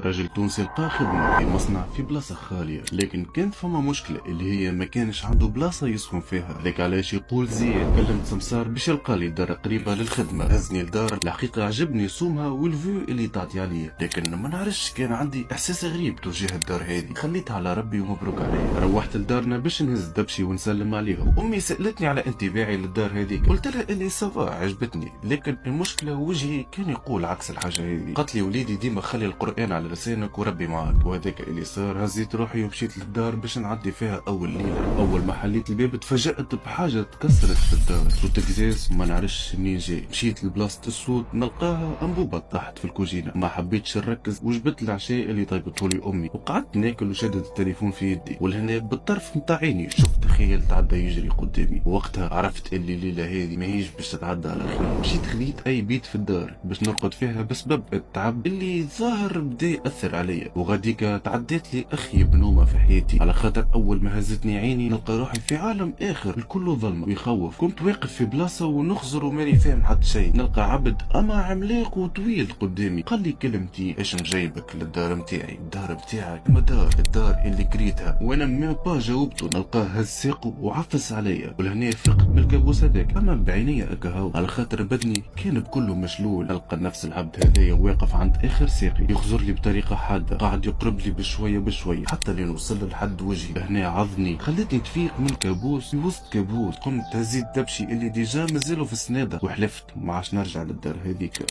راجل تونسي لقى خدمة في مصنع في بلاصة خالية، لكن كانت فما مشكلة اللي هي ما كانش عنده بلاصة يسكن فيها. هذاك علاش يقول زياد كلمت سمسار باش يلقى لي دار قريبة للخدمة. هزني لدار الحقيقة عجبني سومها والفيو اللي تعطي عليا، لكن ما نعرفش كان عندي احساس غريب تجاه الدار هذه. خليتها على ربي ومبروك عليه. روحت لدارنا باش نهز دبشي ونسلم عليهم. امي سألتني على انطباعي للدار هذيك، قلت لها اللي سافا عجبتني، لكن المشكلة وجهي كان يقول عكس الحاجة هذه. قالت لي وليدي ديما خلي القرآن على لسانك وربي معاك. وهذاك اللي صار. هزيت روحي ومشيت للدار باش نعدي فيها اول ليله. اول ما حليت الباب تفاجأت بحاجه تكسرت في الدار. صوت قزاز ما نعرفش منين جاي. مشيت لبلاصه الصوت نلقاها انبوبه طاحت في الكوجينه. ما حبيتش نركز وجبت العشاء اللي طيبته لي امي وقعدت ناكل وشدت التليفون في يدي. ولهنا بالطرف نتاع عيني شفت خيال تعدى يجري قدامي. وقتها عرفت اللي الليله هذه ماهيش باش تتعدى على خير. مشيت خذيت اي بيت في الدار باش نرقد فيها بسبب التعب اللي ظاهر بدا يأثر عليا. وغاديك تعديت لي اخي بنومه في حياتي، على خاطر اول ما هزتني عيني نلقى روحي في عالم اخر الكل ظلمه ويخوف. كنت واقف في بلاصه ونخزر وماني فاهم حتى شيء. نلقى عبد اما عملاق وطويل قدامي قال لي كلمتي ايش مجيبك للدار متاعي. الدار متاعك؟ ما الدار اللي كريتها. وانا ما با جاوبته نلقاه هز ساقه وعفس عليا. ولهنا فقت بالكابوس هذاك، اما بعينيا اكهو على خاطر بدني كان بكله مشلول. نلقى نفس العبد هذايا واقف عند اخر ساقي يخزر لي بطريقه حاده، قاعد يقرب لي بشويه بشويه حتى لين وصل لحد وجهي. هنا عضني خلتني تفيق من كابوس في وسط كابوس. قمت هزيت دبشي اللي ديجا مازالوا في السناده وحلفت ما عادش نرجع للدار هذيك.